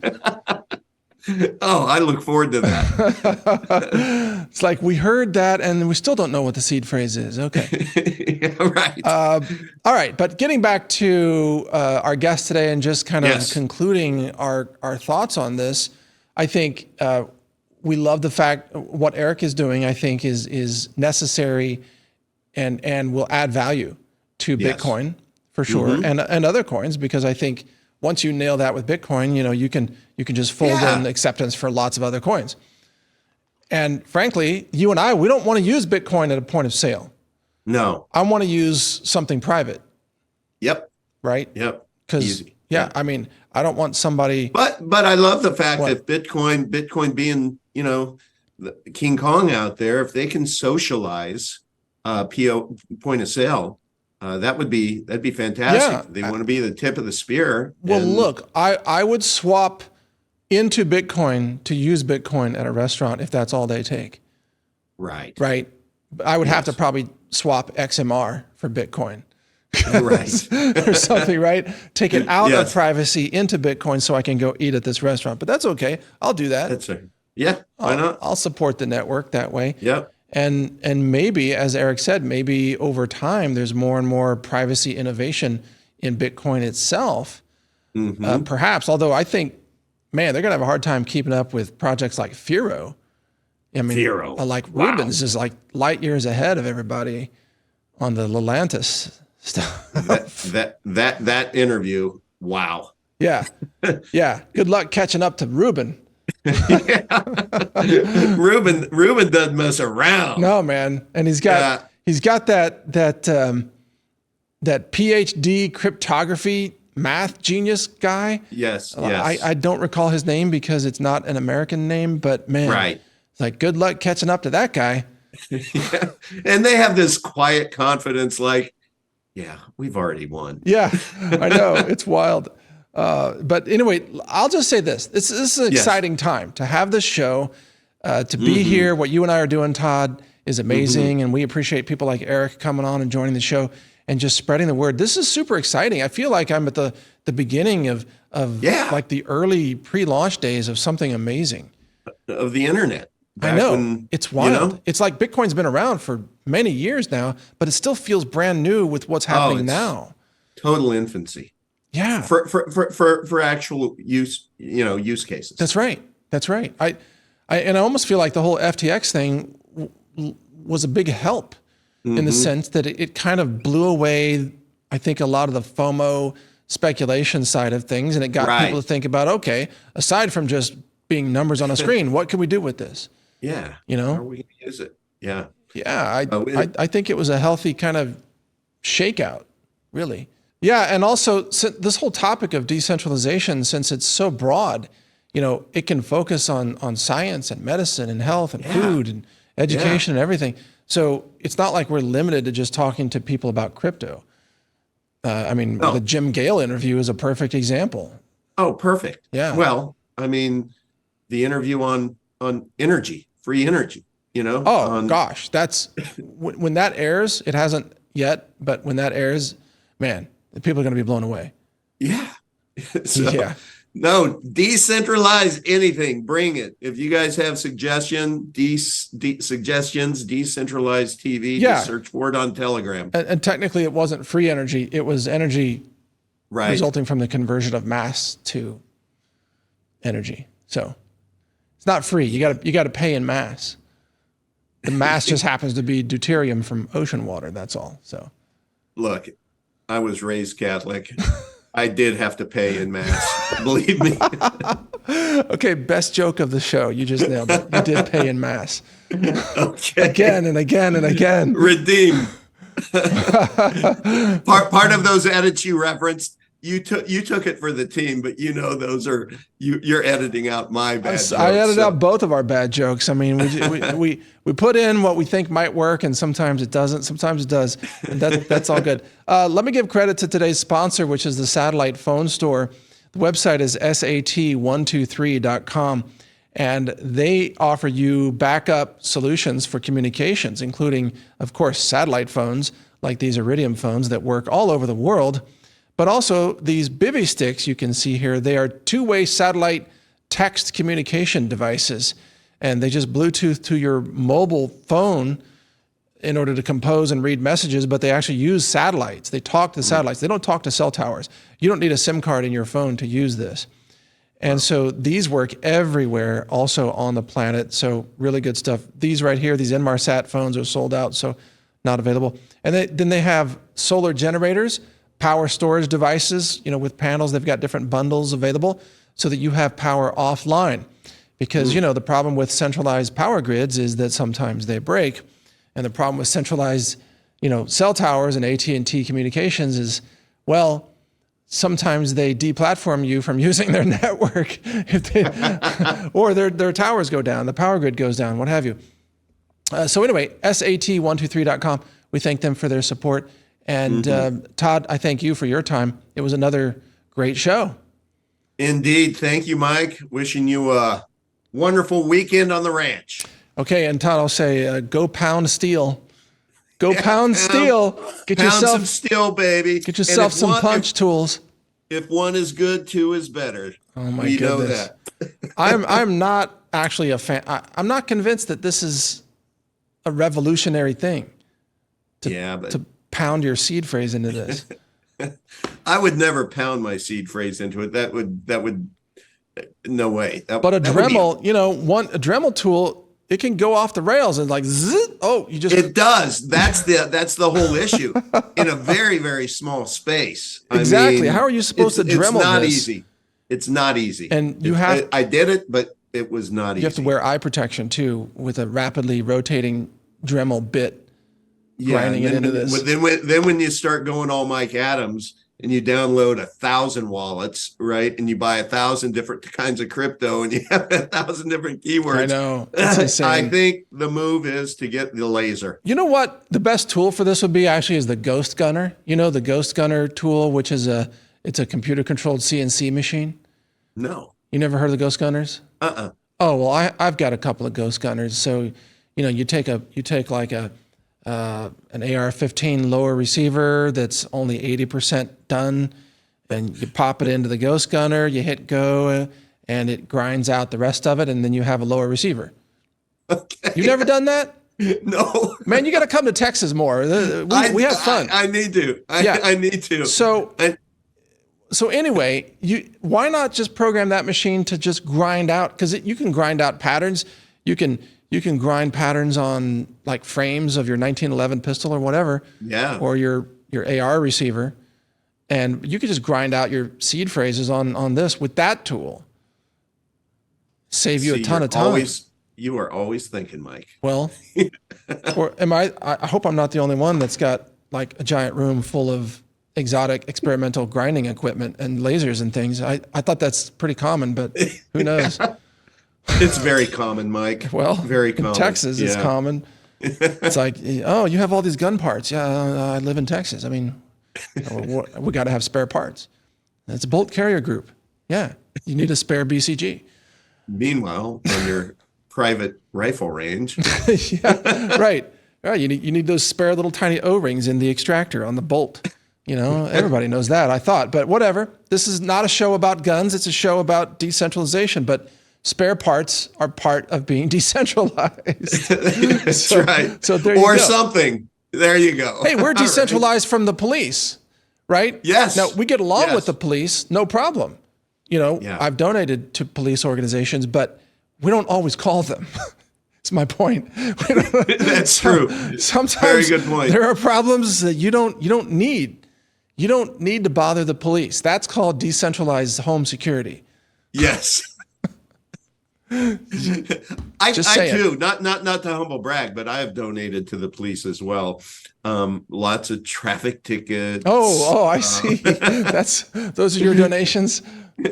Oh, I look forward to that. It's like, we heard that and we still don't know what the seed phrase is. Okay. Yeah, right. All right. But getting back to our guest today and just kind of concluding our thoughts on this, I think we love the fact what Eric is doing, I think is necessary and will add value to Bitcoin for sure, and other coins, because I think once you nail that with Bitcoin, you can just fold in acceptance for lots of other coins. And frankly, you and I, we don't want to use Bitcoin at a point of sale. No. I want to use something private. Yep. Right? Yep. Because I mean, I don't want somebody. But I love the fact that Bitcoin being, the King Kong out there, if they can socialize point of sale, that'd be fantastic. Yeah. They want to be the tip of the spear. Well, look, I would swap into Bitcoin to use Bitcoin at a restaurant if that's all they take. Right. Right. I would have to probably swap XMR for Bitcoin. Right. Or something, right? Take it out of privacy into Bitcoin so I can go eat at this restaurant. But that's okay. I'll do that. That's right. Yeah. Why not? I'll support the network that way. Yep. And maybe, as Eric said, maybe over time there's more and more privacy innovation in Bitcoin itself. Perhaps, although I think, man, they're gonna have a hard time keeping up with projects like Firo. I mean, like Rubens is like light years ahead of everybody on the Lelantis stuff. that interview. Wow. Yeah. Yeah. Good luck catching up to Ruben. Ruben doesn't mess around. No, man. And he's got that PhD cryptography math genius guy. Yes. I don't recall his name because it's not an American name, but man, it's like, good luck catching up to that guy. Yeah. And they have this quiet confidence, like, yeah, we've already won. Yeah, I know. It's wild. But anyway, I'll just say this. This is an exciting time to have this show, to be here. What you and I are doing, Todd, is amazing. And we appreciate people like Eric coming on and joining the show and just spreading the word. This is super exciting. I feel like I'm at the beginning of like the early pre-launch days of something amazing. Of the internet. I know. It's wild. It's like Bitcoin's been around for many years now, but it still feels brand new with what's happening now. Total infancy. Yeah. For actual use, use cases. That's right. That's right. I almost feel like the whole FTX thing was a big help in the sense that it kind of blew away, I think, a lot of the FOMO speculation side of things, and it got people to think about, okay, aside from just being numbers on a screen, what can we do with this? Yeah. How are we going to use it? Yeah. Yeah. I think it was a healthy kind of shakeout, really. Yeah. And also this whole topic of decentralization, since it's so broad, it can focus on science and medicine and health and food and education and everything. So it's not like we're limited to just talking to people about crypto. The Jim Gale interview is a perfect example. Oh, perfect. Yeah. Well, the interview on energy, free energy, gosh, that's when that airs. It hasn't yet, but when that airs, man, the people are going to be blown away. Yeah. No, decentralize anything. Bring it. If you guys have suggestions, decentralized TV, just search for it on Telegram. And technically it wasn't free energy. It was energy resulting from the conversion of mass to energy. So it's not free. You got to pay in mass. The mass just happens to be deuterium from ocean water. That's all. So look, I was raised Catholic. I did have to pay in mass. Believe me. Okay, best joke of the show. You just nailed it. You did pay in mass. Okay. Again and again and again. Redeem. part of those edits you referenced, you took it for the team, but those are you're editing out my bad jokes. I edited out both of our bad jokes. I mean, we put in what we think might work, and sometimes it doesn't. Sometimes it does. And that's all good. Let me give credit to today's sponsor, which is the Satellite Phone Store. The website is sat123.com, and they offer you backup solutions for communications, including, of course, satellite phones like these Iridium phones that work all over the world. But also these Bivy sticks you can see here, they are two-way satellite text communication devices, and they just Bluetooth to your mobile phone in order to compose and read messages, but they actually use satellites. They talk to satellites. They don't talk to cell towers. You don't need a SIM card in your phone to use this. And so these work everywhere, also on the planet. So really good stuff. These right here, these Inmarsat phones are sold out, so not available. And then they have solar generators, power storage devices, with panels. They've got different bundles available so that you have power offline. Because, the problem with centralized power grids is that sometimes they break. And the problem with centralized, cell towers and AT&T communications is, well, sometimes they deplatform you from using their network or their towers go down, the power grid goes down, what have you. So anyway, sat123.com, we thank them for their support. And Todd, I thank you for your time. It was another great show. Indeed. Thank you, Mike. Wishing you a wonderful weekend on the ranch. Okay, and Todd, I'll say, go pound steel. Go pound steel. Get pound yourself some steel, baby. Get yourself some punch tools. If one is good, two is better. Oh my goodness. Know that. I'm not actually a fan. I'm not convinced that this is a revolutionary thing. To pound your seed phrase into this. I would never pound my seed phrase into it. That would no way. But a Dremel, a Dremel tool, it can go off the rails and like zzz, it does. That's the whole issue in a very, very small space. Exactly. I mean, how are you supposed to Dremel It's not this? easy. It's not easy. And I did it, but it was not easy. You have to wear eye protection too with a rapidly rotating Dremel bit. Grinding it into this. Then when you start going all Mike Adams and you download 1,000 wallets, right? And you buy 1,000 different kinds of crypto and you have 1,000 different keywords. I know. It's insane. I think the move is to get the laser. You know what? The best tool for this would be actually is the Ghost Gunner. The Ghost Gunner tool, which is it's a computer controlled CNC machine. No. You never heard of the Ghost Gunners? Oh, well, I've got a couple of Ghost Gunners. So, you take like an AR-15 lower receiver that's only 80% done, and you pop it into the Ghost Gunner, you hit go, and it grinds out the rest of it, and then you have a lower receiver. Okay. You've never done that? No. Man, you got to come to Texas more. We have fun. I need to. I need to. So anyway, why not just program that machine to just grind out? Because you can grind out patterns. You can grind patterns on like frames of your 1911 pistol or whatever. Yeah. Or your AR receiver. And you could just grind out your seed phrases on this with that tool. Save you a ton of time. You are always thinking, Mike. Well, or I hope I'm not the only one that's got like a giant room full of exotic experimental grinding equipment and lasers and things. I thought that's pretty common, but who knows? It's very common, Mike. Well, very common. In Texas, it's common. It's like, oh, you have all these gun parts. Yeah, I live in Texas. I mean, we got to have spare parts. It's a bolt carrier group. Yeah, you need a spare BCG. Meanwhile, on your private rifle range. Yeah, right. You need those spare little tiny O-rings in the extractor on the bolt. Everybody knows that, I thought. But whatever. This is not a show about guns. It's a show about decentralization. But spare parts are part of being decentralized. That's right. So there you go. Or something. There you go. Hey, we're decentralized from the police, right? Yes. Now, we get along with the police, no problem. Yeah. I've donated to police organizations, but we don't always call them. That's my point. That's true. Sometimes Very good point. there are problems that you don't need. You don't need to bother the police. That's called decentralized home security. Yes. I too, not to humble brag, but I have donated to the police as well. Lots of traffic tickets. Oh, I see. Those are your donations?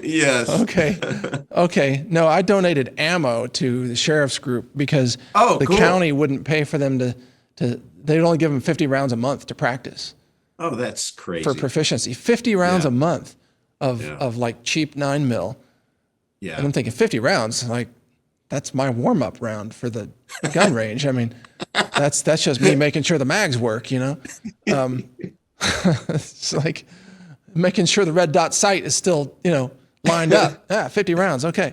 Yes. Okay. No, I donated ammo to the sheriff's group because the county wouldn't pay for them to they'd only give them 50 rounds a month to practice. Oh, that's crazy. For proficiency. 50 rounds a month of like cheap 9mm. Yeah. And I'm thinking 50 rounds, like that's my warm-up round for the gun range. I mean, that's just me making sure the mags work, It's like making sure the red dot sight is still, lined up. 50 rounds. Okay.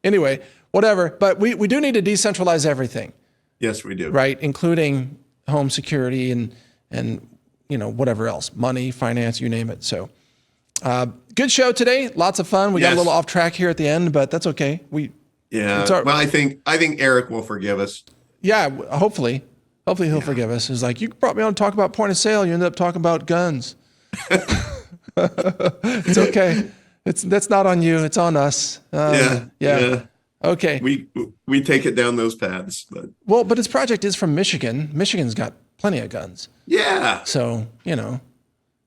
Anyway, whatever. But we do need to decentralize everything. Yes, we do. Right? Including home security and whatever else, money, finance, you name it. So good show today. Lots of fun. We got a little off track here at the end, but that's okay. Well, I think Eric will forgive us. Yeah, hopefully he'll forgive us. It's like, you brought me on to talk about point of sale. You ended up talking about guns. It's okay. That's not on you. It's on us. Yeah. Okay. We take it down those paths, but his project is from Michigan. Michigan's got plenty of guns. Yeah. So,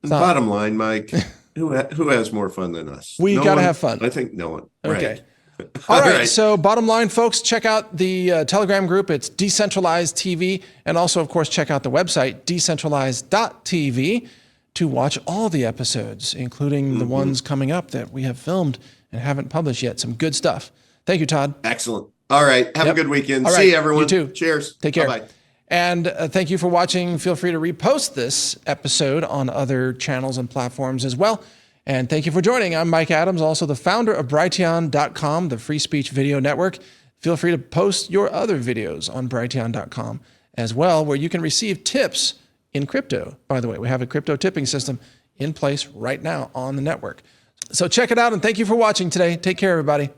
bottom line, Mike, who has more fun than us? We got to have fun. I think no one. Okay. Right. All right. So bottom line, folks, check out the Telegram group. It's Decentralized TV. And also, of course, check out the website, decentralized.tv, to watch all the episodes, including the ones coming up that we have filmed and haven't published yet. Some good stuff. Thank you, Todd. Excellent. All right. Have a good weekend. All right. See you, everyone. You too. Cheers. Take care. Bye-bye. And thank you for watching. Feel free to repost this episode on other channels and platforms as well. And thank you for joining. I'm Mike Adams, also the founder of Brighteon.com, the free speech video network. Feel free to post your other videos on Brighteon.com as well, where you can receive tips in crypto. By the way, we have a crypto tipping system in place right now on the network. So check it out, and thank you for watching today. Take care, everybody.